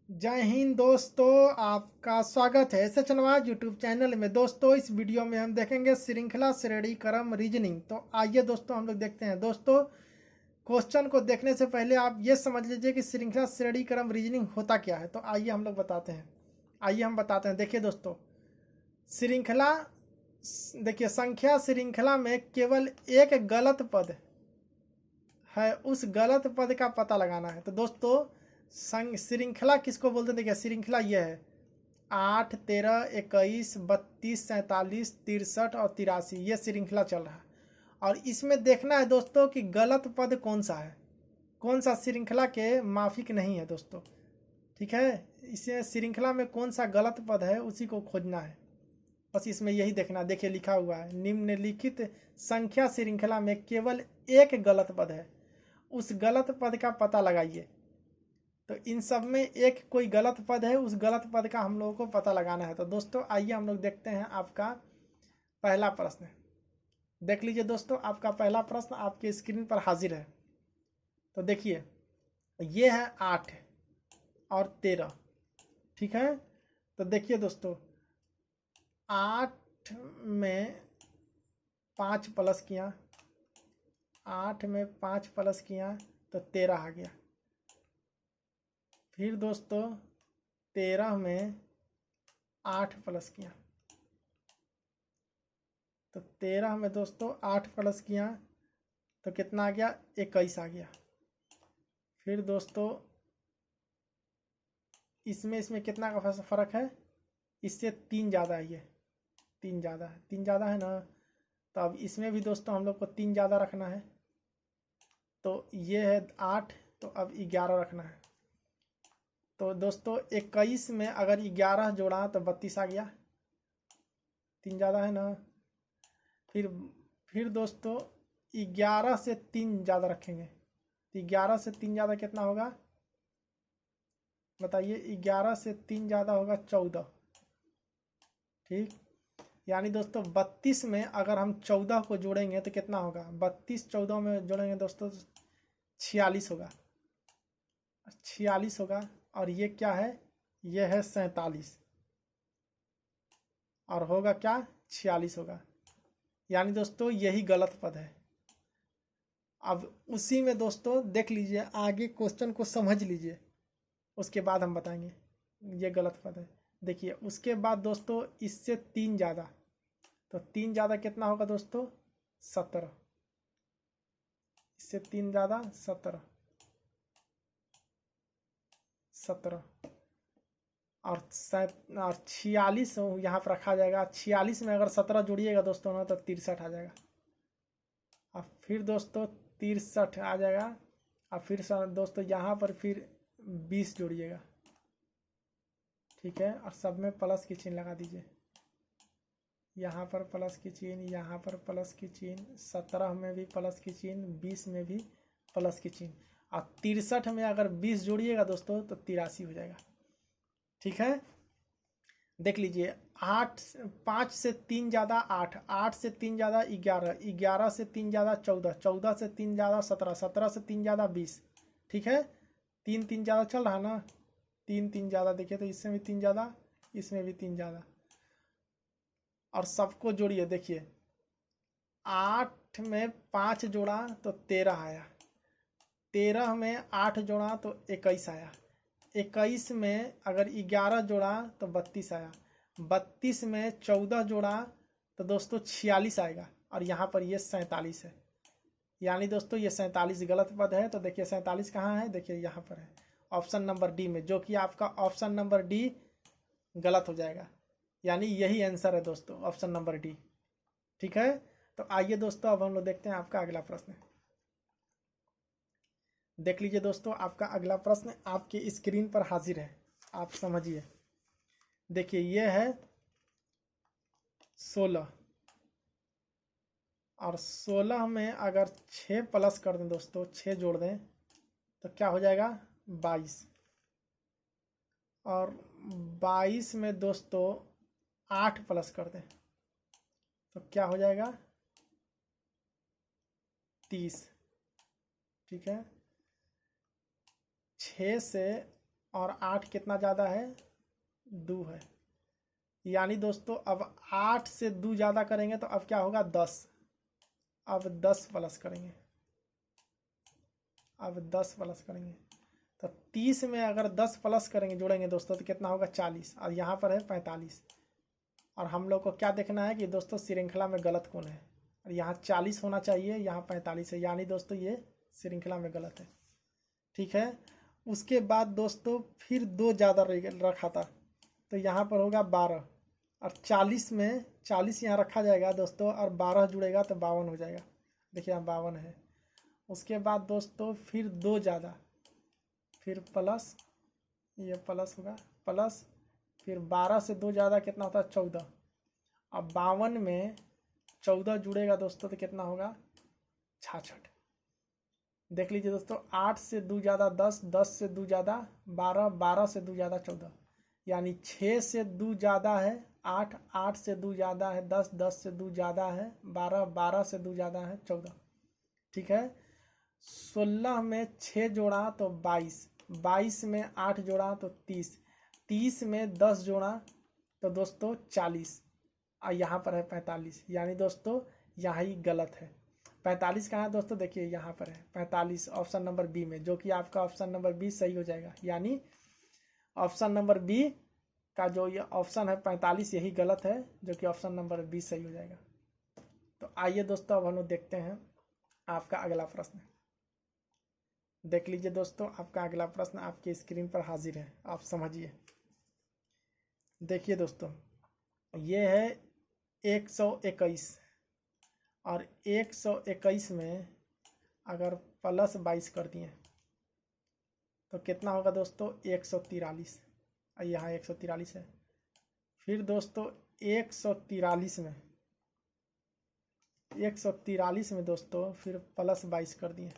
जय हिंद दोस्तों, आपका स्वागत है सचनवाज यूट्यूब चैनल में। दोस्तों इस वीडियो में हम देखेंगे श्रृंखला श्रेणी क्रम रीजनिंग। तो आइए दोस्तों हम लोग देखते हैं। दोस्तों क्वेश्चन को देखने से पहले आप ये समझ लीजिए कि श्रृंखला श्रेणी क्रम रीजनिंग होता क्या है। तो आइए हम लोग बताते हैं। आइए हम बताते हैं। देखिए दोस्तों, श्रृंखला, देखिए संख्या श्रृंखला में केवल एक गलत पद है, उस गलत पद का पता लगाना है। तो दोस्तों श्रृंखला किसको बोलते हैं? देखिए श्रृंखला यह है 8, 13, 21, 32, 47, 63 और 83। ये श्रृंखला चल रहा है और इसमें देखना है दोस्तों कि गलत पद कौन सा है, कौन सा श्रृंखला के माफिक नहीं है दोस्तों। ठीक है, इसे श्रृंखला में कौन सा गलत पद है उसी को खोजना है, बस इसमें यही देखना। देखिए लिखा हुआ है निम्नलिखित संख्या श्रृंखला में केवल एक गलत पद है, उस गलत पद का पता लगाइए। तो इन सब में एक कोई गलत पद है, उस गलत पद का हम लोगों को पता लगाना है। तो दोस्तों आइए हम लोग देखते हैं आपका पहला प्रश्न। देख लीजिए दोस्तों, आपका पहला प्रश्न आपके स्क्रीन पर हाजिर है। तो देखिए ये है 8 और 13। ठीक है, तो देखिए दोस्तों 8 में 5 प्लस किया, 8 में 5 प्लस किया तो 13 आ गया। फिर दोस्तों 13 में 8 प्लस किया, तो 13 में दोस्तों 8 प्लस किया तो कितना आ गया? 21 आ गया। फिर दोस्तों इसमें कितना का फ़र्क है? इससे 3 ज़्यादा है, ये 3 ज़्यादा है, 3 ज़्यादा है ना। तो अब इसमें भी दोस्तों हम लोग को 3 ज़्यादा रखना है। तो ये है 8, तो अब 11 रखना है। तो दोस्तों 21 में अगर 11 जोड़ा तो 32 आ गया, 3 ज़्यादा है ना। फिर दोस्तों 11 से 3 ज़्यादा रखेंगे, तो 11 से 3 ज़्यादा कितना होगा बताइए? 11 से 3 ज़्यादा होगा 14। ठीक, यानी दोस्तों 32 में अगर हम 14 को जोड़ेंगे तो कितना होगा? 32 14 में जोड़ेंगे दोस्तों 46 होगा, 46 होगा। और ये क्या है? ये है 47 और होगा क्या? 46 होगा। यानी दोस्तों यही गलत पद है। अब उसी में दोस्तों देख लीजिए, आगे क्वेश्चन को समझ लीजिए, उसके बाद हम बताएंगे ये गलत पद है। देखिए उसके बाद दोस्तों इससे 3 ज़्यादा, तो 3 ज़्यादा कितना होगा दोस्तों? 17। इससे 3 ज़्यादा 17, 17 और 46 यहाँ पर रखा जाएगा। 46 में अगर 17 जोड़िएगा दोस्तों ना तो 63 आ जाएगा। अब फिर दोस्तों 63 आ जाएगा। अब फिर दोस्तों यहाँ पर फिर 20 जोड़िएगा। ठीक है, और सब में प्लस की चिन्ह लगा दीजिए। यहाँ पर प्लस की चिन्ह, यहाँ पर प्लस की चिन्ह, 17 में भी प्लस की चिन्ह, 20 में भी प्लस की चिन्ह, और 63 में अगर 20 जोड़िएगा दोस्तों तो 83 हो जाएगा। ठीक है, देख लीजिए 8, 5 से 3 ज़्यादा 8, 8 से 3 ज़्यादा 11, 11 से 3 ज़्यादा 14, 14 से 3 ज़्यादा 17, 17 से 3 ज़्यादा 20। ठीक है, 3 3 ज़्यादा चल रहा है ना, 3 3 ज़्यादा। देखिए तो इसमें भी 3 ज़्यादा, इसमें भी 3 ज़्यादा, और सबको जोड़िए। देखिए 8 में 5 जोड़ा तो 13 आया, 13 में 8 जोड़ा तो 21 आया, 21 में अगर 11 जोड़ा तो 32 आया, 32 में 14 जोड़ा तो दोस्तों 46 आएगा, और यहाँ पर ये 47 है। यानी दोस्तों ये 47 गलत पद है। तो देखिए 47 कहाँ है? देखिए यहाँ पर है, ऑप्शन नंबर डी में, जो कि आपका ऑप्शन नंबर डी गलत हो जाएगा। यानी यही आंसर है दोस्तों, ऑप्शन नंबर डी। ठीक है, तो आइए दोस्तों अब हम लोग देखते हैं आपका अगला प्रश्न। देख लीजिए दोस्तों, आपका अगला प्रश्न आपके स्क्रीन पर हाजिर है, आप समझिए। देखिए ये है 16, और 16 में अगर 6 प्लस कर दें दोस्तों, 6 जोड़ दें तो क्या हो जाएगा? 22। और 22 में दोस्तों 8 प्लस कर दें तो क्या हो जाएगा? 30। ठीक है, 6 से और 8 कितना ज़्यादा है, 2 है। यानी दोस्तों अब 8 से 2 ज़्यादा करेंगे तो अब क्या होगा, 10। अब 10 प्लस करेंगे, अब 10 प्लस करेंगे तो 30 में अगर 10 प्लस करेंगे, जोड़ेंगे दोस्तों, तो कितना होगा, 40। और यहाँ पर है 45। और हम लोग को क्या देखना है कि दोस्तों श्रृंखला में गलत कौन है। और यहाँ 40 होना चाहिए, यहाँ 45 है, यानी दोस्तों ये श्रृंखला में गलत है। ठीक है। उसके बाद दोस्तों फिर 2 ज़्यादा रखा था, तो यहाँ पर होगा 12। और 40 में 40 यहाँ रखा जाएगा दोस्तों, और 12 जुड़ेगा तो 52 हो जाएगा। देखिए यहाँ 52 है। उसके बाद दोस्तों फिर 2 ज़्यादा, फिर प्लस, ये प्लस होगा, प्लस फिर 12 से 2 ज़्यादा कितना होता है, 14। अब 52 में 14 जुड़ेगा दोस्तों तो कितना होगा, 66। देख लीजिए दोस्तों, 8 से 2 ज़्यादा 10, 10 से 2 ज़्यादा 12, 12 से 2 ज़्यादा 14, यानी 6 से 2 ज़्यादा है 8, 8 से 2 ज़्यादा है 10, 10 से 2 ज़्यादा है 12, 12 से 2 ज़्यादा है 14। ठीक है। 16 में 6 जोड़ा तो 22, 22 में 8 जोड़ा तो 30, 30 में 10 जोड़ा तो दोस्तों 40, और यहाँ पर है 45। यानी दोस्तों यहाँ ही गलत है। 45 कहाँ है दोस्तों, देखिए यहाँ पर है 45 ऑप्शन नंबर बी में, जो कि आपका ऑप्शन नंबर बी सही हो जाएगा। यानी ऑप्शन नंबर बी का जो ये ऑप्शन है 45, यही गलत है, जो कि ऑप्शन नंबर बी सही हो जाएगा। तो आइए दोस्तों अब हम लोग देखते हैं आपका अगला प्रश्न। देख लीजिए दोस्तों, आपका अगला प्रश्न आपकी स्क्रीन पर हाजिर है, आप समझिए। देखिए दोस्तों, ये है 121, और 121 में अगर प्लस 22 कर दिए तो कितना होगा दोस्तों, 143। यहाँ 143 है। फिर दोस्तों 143 में, 143 में दोस्तों फिर प्लस 22 कर दिए।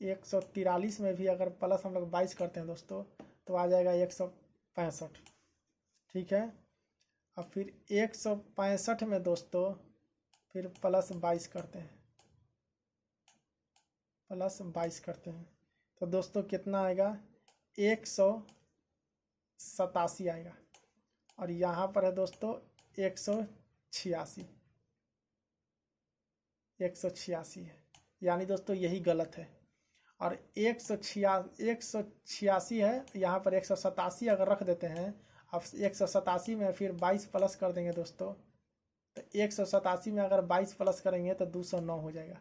143 में भी अगर प्लस हम लोग 22 करते हैं दोस्तों तो आ जाएगा 165। ठीक है। अब फिर 165 में दोस्तों फिर प्लस 22 करते हैं, प्लस 22 करते हैं तो दोस्तों कितना आएगा, 187 आएगा। और यहाँ पर है दोस्तों 186, 186 है, यानी दोस्तों यही गलत है। और 186 है, यहाँ पर 187 अगर रख देते हैं, अब 187 में फिर 22 प्लस कर देंगे दोस्तों, तो 187 में अगर 22 प्लस करेंगे तो 209 हो जाएगा।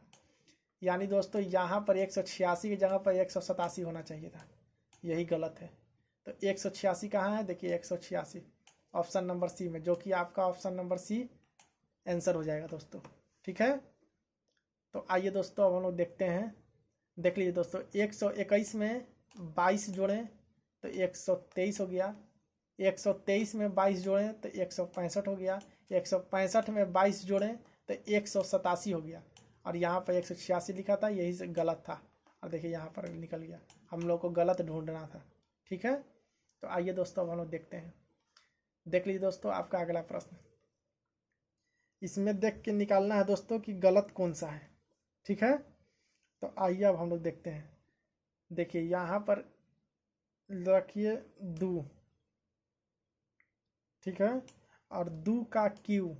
यानी दोस्तों यहाँ पर 186 की जगह पर 187 होना चाहिए था, यही गलत है। तो 186 कहाँ है, देखिए 186 ऑप्शन नंबर सी में, जो कि आपका ऑप्शन नंबर सी आंसर हो जाएगा दोस्तों। ठीक है। तो आइए दोस्तों अब हम लोग देखते हैं। देख लीजिए दोस्तों, 121 में 22 जोड़ें तो 123 हो गया, 123 में 22 जोड़ें तो 165 हो गया, 165 में 22 जोड़ें तो 187 हो गया। और यहाँ पर 186 लिखा था, यही से गलत था। और देखिए यहाँ पर निकल गया, हम लोग को गलत ढूंढना था। ठीक है। तो आइए दोस्तों अब हम लोग देखते हैं। देख लीजिए दोस्तों, आपका अगला प्रश्न, इसमें देख के निकालना है दोस्तों कि गलत कौन सा है। ठीक है। तो आइए अब हम लोग देखते हैं। देखिए यहाँ पर रखिए 2, ठीक है, और 2 का क्यू,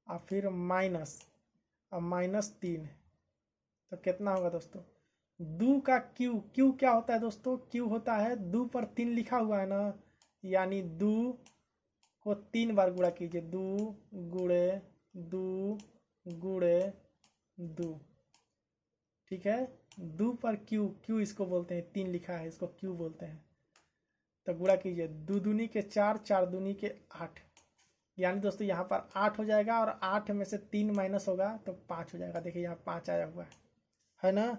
और फिर माइनस, और -3, तो कितना होगा दोस्तों, 2 का क्यू, क्यू क्या होता है दोस्तों, क्यू होता है 2 पर 3 लिखा हुआ है ना, यानी 2 को 3 बार गुणा कीजिए, 2 गुणे 2 गुणे 2। ठीक है। 2 पर क्यू, क्यू इसको बोलते हैं, 3 लिखा है इसको क्यू बोलते हैं। तो गुणा कीजिए, 2 दूनी के 4, 4 दूनी के 8, यानी दोस्तों यहाँ पर 8 हो जाएगा, और 8 में से 3 माइनस होगा तो 5 हो जाएगा। देखिए यहाँ 5 आया हुआ है ना।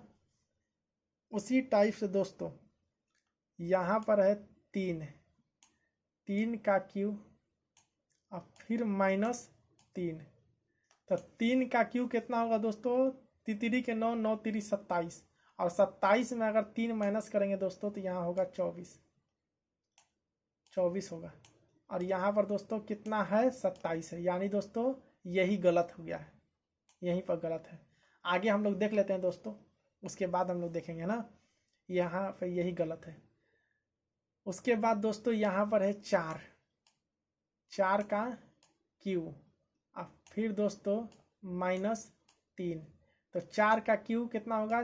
उसी टाइप से दोस्तों यहाँ पर है 3, 3 का क्यू, और फिर -3, तो 3 का क्यू कितना होगा दोस्तों, तितरी के 9, 9 तिरी 27, और 27 में अगर 3 माइनस करेंगे दोस्तों तो यहाँ होगा 24, 24 होगा। और यहाँ पर दोस्तों कितना है, 27 है, यानी दोस्तों यही गलत हो गया है, यहीं पर गलत है। आगे हम लोग देख लेते हैं दोस्तों, उसके बाद हम लोग देखेंगे ना। यहाँ पे यही गलत है। उसके बाद दोस्तों यहाँ पर है 4, 4 का क्यू, अब फिर दोस्तों -3, तो 4 का क्यू कितना होगा,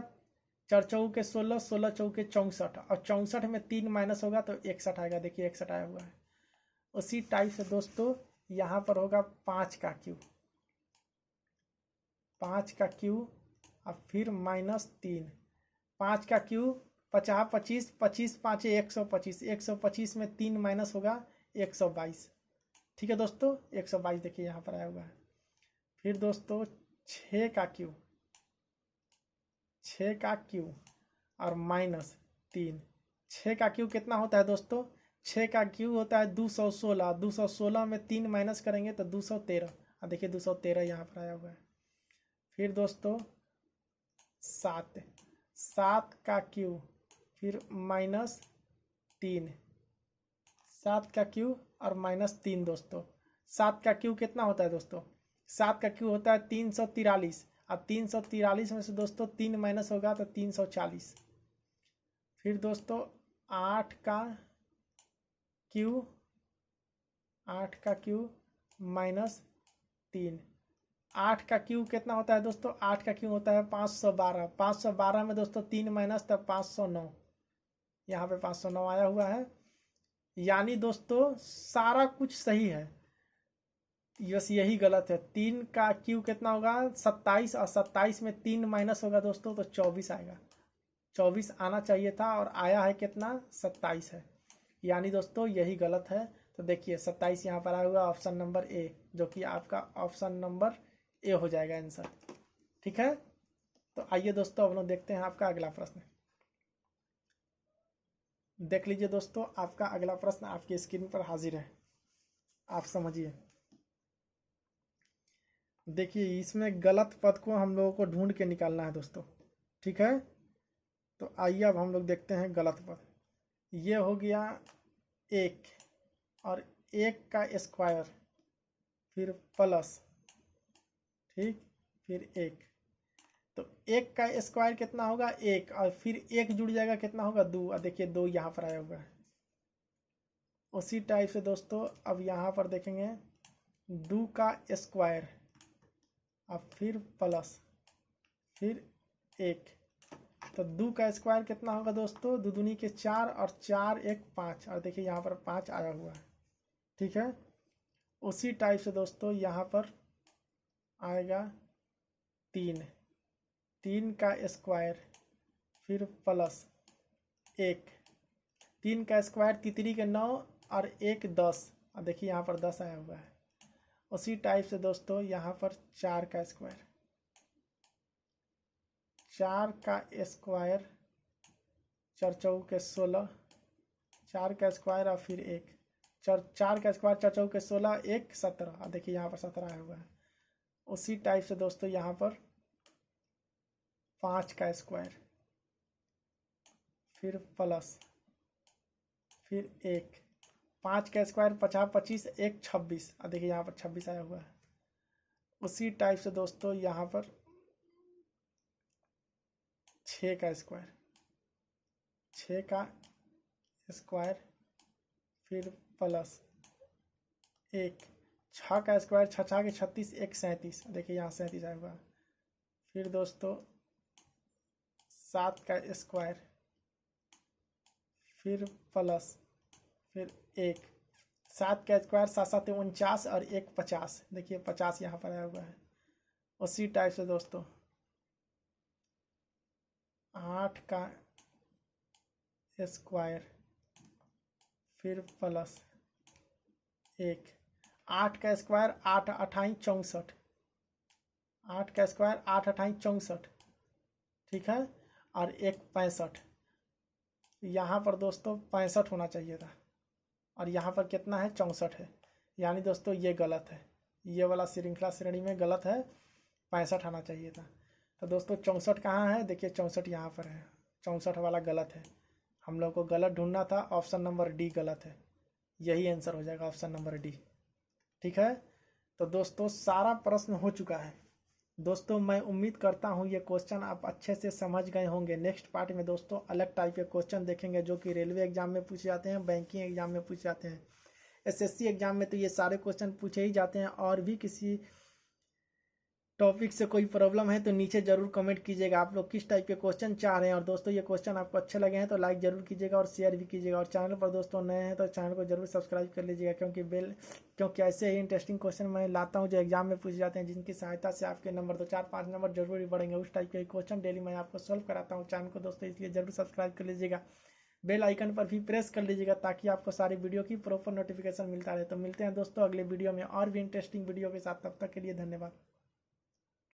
4 चौके 16, 16 चौके 64, और 64 में 3 माइनस होगा तो 61 आएगा। देखिए 61 आया हुआ है। उसी टाइप से दोस्तों यहाँ पर होगा 5 का क्यू, 5 का क्यू, अब फिर -3, 5 का क्यू 50, 25, 25 5 125, 125 में 3 माइनस होगा 122। ठीक है दोस्तों, 122 देखिए यहाँ पर आया हुआ है। फिर दोस्तों 6 का क्यू, 6 का क्यू और -3, 6 का क्यू कितना होता है दोस्तों, 6 का क्यू होता है 216, 216 में 3 माइनस करेंगे तो 213, और देखिए 213 यहाँ पर आया हुआ है। फिर दोस्तों 7, 7 का क्यू फिर -3, 7 का क्यू और -3 दोस्तों। 7 का क्यू कितना होता है दोस्तों, 7 का क्यू होता है 343, अब 343 में से दोस्तों 3 माइनस होगा तो 340। फिर दोस्तों 8 का क्यू, 8 का क्यू -3, 8 का क्यू कितना होता है दोस्तों, 8 का क्यू होता है 512, 512 में दोस्तों 3 माइनस तब 509, यहाँ पे 509 आया हुआ है। यानी दोस्तों सारा कुछ सही है, बस यही गलत है। 3 का क्यू कितना होगा 27, और 27 में 3 माइनस होगा दोस्तों तो 24 आएगा। 24 आना चाहिए था और आया है कितना, 27 है। यानी दोस्तों यही गलत है। तो देखिए 27 यहाँ पर आया हुआ ऑप्शन नंबर ए, जो कि आपका ऑप्शन नंबर ए हो जाएगा आंसर। ठीक है, तो आइए दोस्तों अब लोग देखते हैं आपका अगला प्रश्न। देख लीजिए दोस्तों, आपका अगला प्रश्न आपकी स्क्रीन पर हाजिर है, आप समझिए। देखिए इसमें गलत पद को हम लोगों को ढूंढ के निकालना है दोस्तों। ठीक है, तो आइए अब हम लोग देखते हैं गलत पद। ये हो गया 1, और 1 का स्क्वायर फिर प्लस, ठीक, फिर 1, तो 1 का स्क्वायर कितना होगा 1, और फिर 1 जुड़ जाएगा कितना होगा 2, और देखिए 2 यहाँ पर आया हुआ है। उसी टाइप से दोस्तों अब यहाँ पर देखेंगे 2 का स्क्वायर, अब फिर प्लस, फिर 1, तो 2 का स्क्वायर कितना होगा दोस्तों, 2 दूनी के 4, और 4 1 5, और देखिए यहाँ पर 5 आया हुआ है। ठीक है, उसी टाइप से दोस्तों यहाँ पर आएगा 3, 3 का स्क्वायर फिर प्लस 1, 3 का स्क्वायर तितरी के 9, और 1 10, और देखिए यहाँ पर 10 आया हुआ है। उसी टाइप से दोस्तों यहाँ पर 4 का स्क्वायर, 4 का स्क्वायर 4 चौके 16, 4 का स्क्वायर और फिर 1, 4 का स्क्वायर 4 चौके 16, 1 17, और देखिए यहाँ पर 17 आया हुआ है। उसी टाइप से दोस्तों यहाँ पर 5 का स्क्वायर फिर प्लस, फिर 1, 5 का स्क्वायर 50 25, 1 26, और देखिए यहाँ पर 26 आया हुआ है। उसी टाइप से दोस्तों यहाँ पर 6 का स्क्वायर, 6 का स्क्वायर फिर प्लस 1, 6 का स्क्वायर 6 6 के 36, 1 37, देखिए यहाँ 37 आया हुआ है। फिर दोस्तों 7 का स्क्वायर फिर प्लस, फिर 1, 7 का स्क्वायर 7 7 49, और 1 50, देखिए 50 यहाँ पर आया हुआ है। उसी टाइप से दोस्तों 8 का स्क्वायर फिर प्लस 1, 8 का स्क्वायर 8 28 64, 8 का स्क्वायर 8 28 64, ठीक है, और 1 65, यहाँ पर दोस्तों 65 होना चाहिए था, और यहाँ पर कितना है 64 है। यानी दोस्तों ये गलत है, ये वाला श्रृंखला श्रेणी में गलत है, 65 आना चाहिए था। तो दोस्तों 64 कहाँ है, देखिए 64 यहाँ पर है, 64 वाला गलत है। हम लोग को गलत ढूंढना था, ऑप्शन नंबर डी गलत है, यही आंसर हो जाएगा ऑप्शन नंबर डी। ठीक है, तो दोस्तों सारा प्रश्न हो चुका है, दोस्तों मैं उम्मीद करता हूँ ये क्वेश्चन आप अच्छे से समझ गए होंगे। नेक्स्ट पार्ट में दोस्तों अलग टाइप के क्वेश्चन देखेंगे जो कि रेलवे एग्जाम में पूछे जाते हैं, बैंकिंग एग्जाम में पूछे जाते हैं, एसएससी एग्जाम में तो ये सारे क्वेश्चन पूछे ही जाते हैं। और भी किसी टॉपिक से कोई प्रॉब्लम है तो नीचे जरूर कमेंट कीजिएगा आप लोग किस टाइप के क्वेश्चन चाह रहे हैं। और दोस्तों ये क्वेश्चन आपको अच्छे लगे हैं तो लाइक जरूर कीजिएगा और शेयर भी कीजिएगा। और चैनल पर दोस्तों नए हैं तो चैनल को जरूर सब्सक्राइब कर लीजिएगा, क्योंकि ऐसे ही इंटरेस्टिंग क्वेश्चन मैं लाता हूँ जो एग्जाम में पूछे जाते हैं, जिनकी सहायता से आपके नंबर 2 4 5 नंबर जरूर ही बढ़ेंगे। उस टाइप के क्वेश्चन डेली मैं आपको सॉल्व कराता हूँ चैनल को दोस्तों, इसलिए जरूर सब्सक्राइब कर लीजिएगा। बेल आइकन पर भी प्रेस कर लीजिएगा ताकि आपको सारी वीडियो की प्रॉपर नोटिफिकेशन मिलता रहे। तो मिलते हैं दोस्तों अगले वीडियो में और भी इंटरेस्टिंग वीडियो के साथ, तब तक के लिए धन्यवाद।